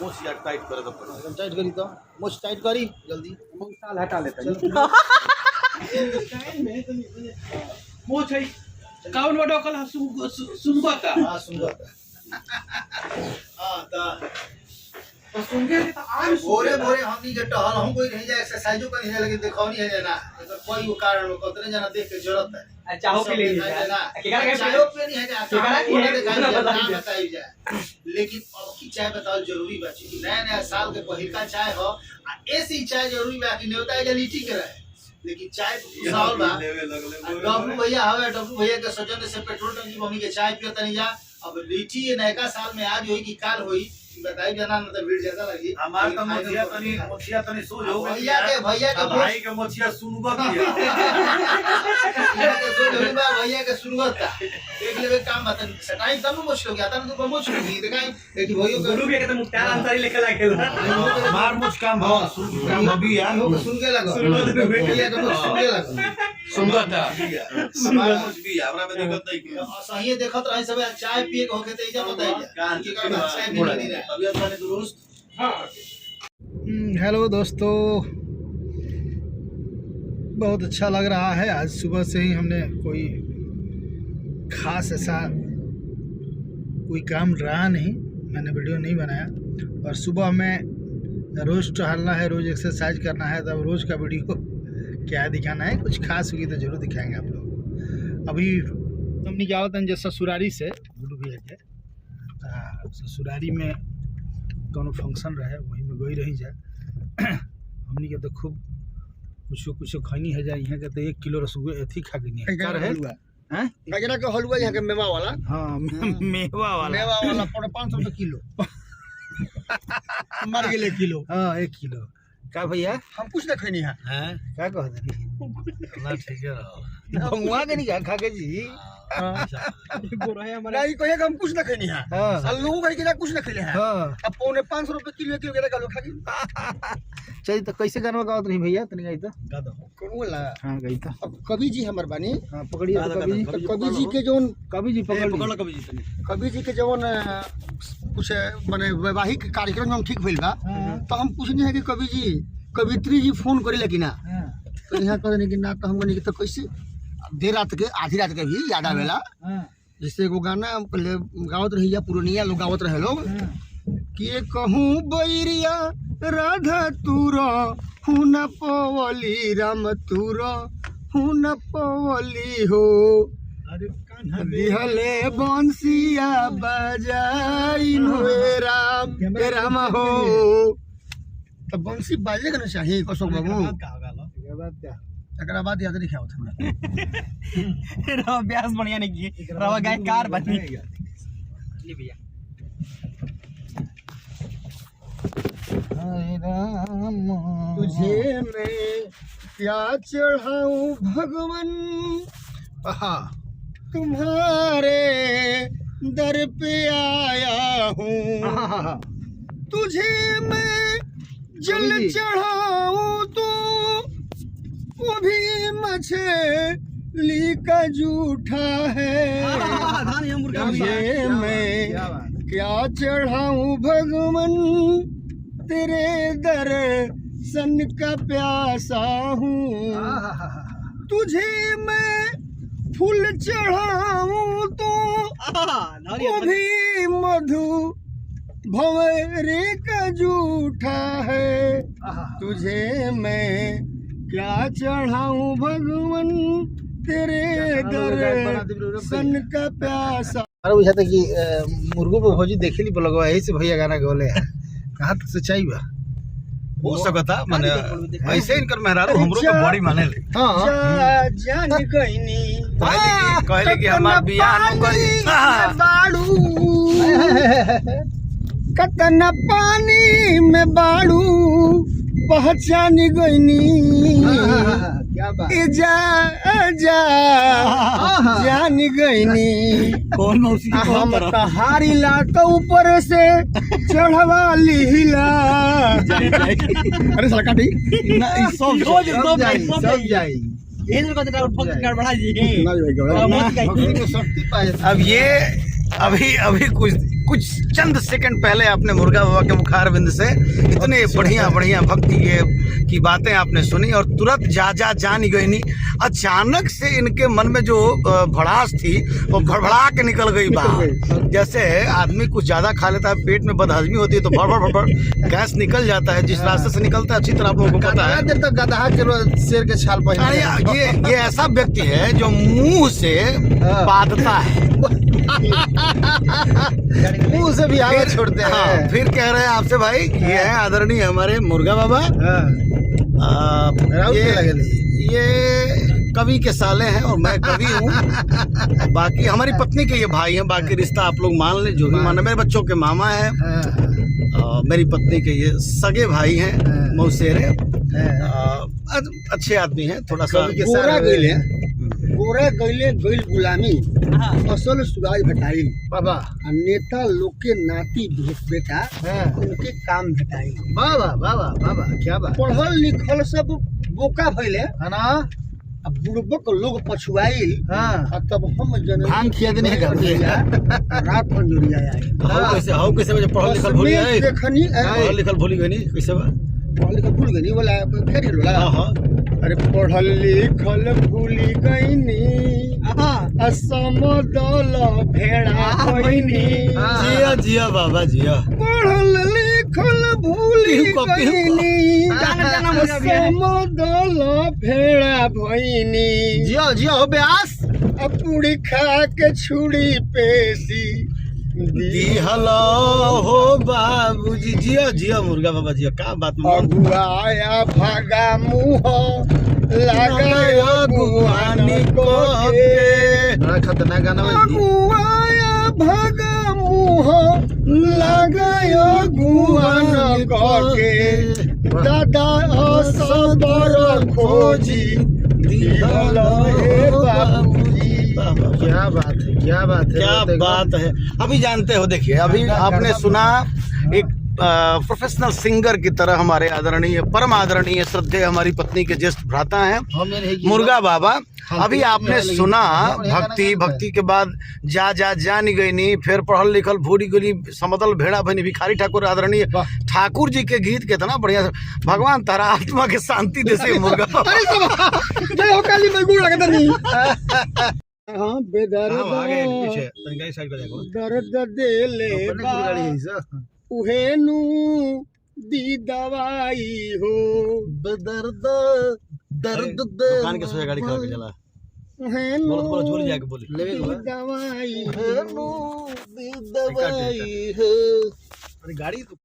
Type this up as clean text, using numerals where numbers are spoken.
मोच या टाइट करे तो पड़े। एकदम टाइट करी तो मोच टाइट करी जल्दी साल हटा लेते हैं मोच है काउन वाडो कल सुंगता हां सुंदर हां ता सुंगे तो आम भोरे भोरे हमनी के टहल हम कोई नहीं जाए एक्सरसाइजो कर नहीं लगे देखौ नहीं है ना कोई वो कारण कतरे जना देख के जरूरत है चाहो के लिए केकरा के चाहो पे नहीं है केकरा की बताई जाए लेकिन अब की चाय बताओ जरूरी बा कि नया नया साल के पहिलका चाय हो ऐसी चाय जरूरी बा कि नेवता के लीटी के रहे लेकिन चाय साल बा डब्लू भैया हवे डब्लू भैया के सजन से पेट्रोल टंकी मम्मी के चाय पियो तनी जा अब लीटी ये नयका साल में आज होई कि काल होई बताई जाना मतलब भीड़ ज्यादा लगी हमार तो मोचिया तनी सोच हो गई भैया के भाई के मोचिया सुनबो किया भैया के शुरुआत था देख लेवे काम बता सटाई तब मोच हो गया था तो मोच हो गई देखाई एक भैया गुरु के एकदम मुक्तार अंसारी लेके लागे मार मुझ काम हां काम अभी यार सुन के लगा भैया के सुन के लगा सुनता हमारा कुछ भी हमरा में दिक्कत नहीं की सही देखत रही सब चाय पिए के होके त इजा बताई कान के कारण चाय भी नहीं रहा तबीयत माने दुरुस्त हां हेलो दोस्तों बहुत अच्छा लग रहा है आज सुबह से ही हमने कोई खास ऐसा कोई काम रहा नहीं मैंने वीडियो नहीं बनाया और सुबह में रोज़ टहलना है रोज़ एक्सरसाइज करना है तब रोज़ का वीडियो क्या दिखाना है कुछ खास होगी तो जरूर दिखाएंगे आप लोग अभी हमने क्या होता है जैसे ससुरारी से गुरु भैया के ससुरारी में कोनो फंक्शन रहे वही में गई रही जाए हमने के तो खूब कुछ खैनी है जाए यहाँ के तो 1 किलो रसगुल्ला अथी खा के नहीं क्या रहे हैं गजरा का हलवा यहाँ के मेवा वाला हाँ मेवा वाला 500 रुपये किलो मर गए किलो हाँ 1 किलो का भैया हम कुछ ना खैनी है क्या कहते ना ठीक है भंगुआ के नहीं खा के जी नहीं कहे हम कुछ ना खैनी है लोग कहे कि कुछ ना खैले हैं अब 550 रुपये किलो के का लोग खा के चलिए तो कैसे गाना गाओ नहीं भैया तनी गाई तो गा दो कौन ला हां गाई तो अब कवि जी हमर बानी हां पकड़िए कवि जी के जोन कवि जी पकड़ कवि जी के जोन कुछ माने वैवाहिक कार्यक्रम हम ठीक भइल बा तो हम पूछनी है कि कवि जी कवित्री जी फोन करे लेकिन ना तो यहाँ कहने कि ना तो हम कहने कि तो कैसे देर रात के आधी रात के भी याद आवेला जैसे एगो गाना पहले गावत रहिया पुरनिया लोग गावत रहे लोग कि कहूँ बैरिया राधा तूरा हुन पवली राम तूरा हुन पवली हो दिहले बंसिया बजाई राम हो तो बंसी बाजे का चाहिए कसम बाबू एकरा बाद याद नहीं आवत हमरा रवा ब्यास बढ़िया नहीं की रवा गायकार बनी ले भैया राम तुझे मैं क्या चढ़ाऊं भगवन तुम्हारे दर पे आया हूँ तुझे मैं जल चढ़ाऊं तो वो भी मछली का जूठा है तुझे मैं क्या चढ़ाऊं भगवन तेरे दर्शन का प्यासा हूँ तुझे मैं फूल चढ़ाऊं तो वो भी मधु भंवरे का जूठा है तुझे मैं क्या चढ़ाऊं भगवन तेरे दर्शन का प्यासा अरे बुझाता कि मुर्गो पे भौजी देखेली लगवा यही से भैया गाना गोले कहाँ तक सच्चाई बा हो सकता माने ऐसे इनकर मेहरारू हमरो तो बड़ी माने ले हां जान गईनी कहले कि हमार बियाह न करी बाड़ू कतना पानी में बाड़ू पहचान गईनी क्या बात जा जान गईनी कौन मौसी हम तहारी ला तो ऊपर से चढ़वा लीला अरे सड़का ठीक ना सब जाई ये जो कहते हैं गड़बड़ा जी शक्ति पाए अब ये अभी कुछ चंद सेकंड पहले आपने मुर्गा बाबा के मुखार बिंद से इतने बढ़िया बढ़िया भक्ति की बातें आपने सुनी और तुरंत जान गई नहीं। अचानक से इनके मन में जो भड़ास थी वो भड़बड़ा के निकल गई बाहर। जैसे आदमी कुछ ज्यादा खा लेता है, पेट में बदहजमी होती है तो भड़ गैस निकल जाता है, जिस रास्ते से निकलता है अच्छी तरह आप लोगों को पता है। देर तक गधा के शेर के छाल पहने ये ऐसा व्यक्ति है जो मुंह से बांधता है, मुंह से भी आगे छोड़ते हैं। हाँ, फिर कह रहे हैं आपसे भाई ये है आदरणीय हमारे मुर्गा बाबा। ये कवि के साले हैं और मैं कवि हूँ। बाकी हमारी पत्नी के ये भाई हैं, बाकी रिश्ता आप लोग मान लें जो भी माने। मेरे बच्चों के मामा हैं, मेरी पत्नी के ये सगे भाई हैं, मौसेरे। अच्छे आदमी हैं, थोड़ा सा गोरा गैले गैल गुलामी असल सुराज भटाई बाबा नेता लोग के नाती बेटा उनके काम भटाई। बाबा बाबा बाबा क्या बात। पढ़ल लिखल सब बोका भइले है ना, अब बुड़बक लोग पछुआई। तब हम जन भांग खिया देने का रात अंजुरिया आई। हाउ कैसे वजह पढ़ल लिखल भूल गए, देखनी पढ़ल लिखल भूल गए नहीं कैसे बा, पढ़ल लिखल भूल गई बोला फेर लोला। अरे पढ़ल लिखल भूली गईनी समदल भेड़ा बहिनी। जिया जिया बाबा जिया, पढ़ल लिखल भूली गईनी समदल भेड़ा बहिनी। जिया जिया हो ब्यास, पूरी खा के छुड़ी पेशी दिहलो हो बाबूजी। जिया जिया मुर्गा बाबा जिया, क्या बात। अगुआया भागा मुँह लगायो गुआनी को के। खतरनाक गाना। अगुआया भागा मुँह लगायो गुआन को के। दादा असबर खोजी दिहलो हे बाबूजी। क्या बात है, क्या बात है, क्या बात है। अभी जानते हो, देखिए अभी आपने सुना एक प्रोफेशनल सिंगर की तरह हमारे आदरणीय परम आदरणीय श्रद्धेय हमारी पत्नी के ज्येष्ठ भ्राता हैं मुर्गा बाबा। अभी आपने सुना भक्ति के बाद जानी गई नहीं, फिर पढ़ल लिखल भूरी गली समतल भेड़ा बनी भिखारी ठाकुर आदरणीय ठाकुर जी के गीत कितना बढ़िया। भगवान तारा आत्मा के शांति दे से मुर्गा। दर्द देले उहेनु दी दवाई हो। दर्द दुकान के सोया गाड़ी खड़ा के चला बोलो झोली जाके बोली दवाई दवाई हो। अरे गाड़ी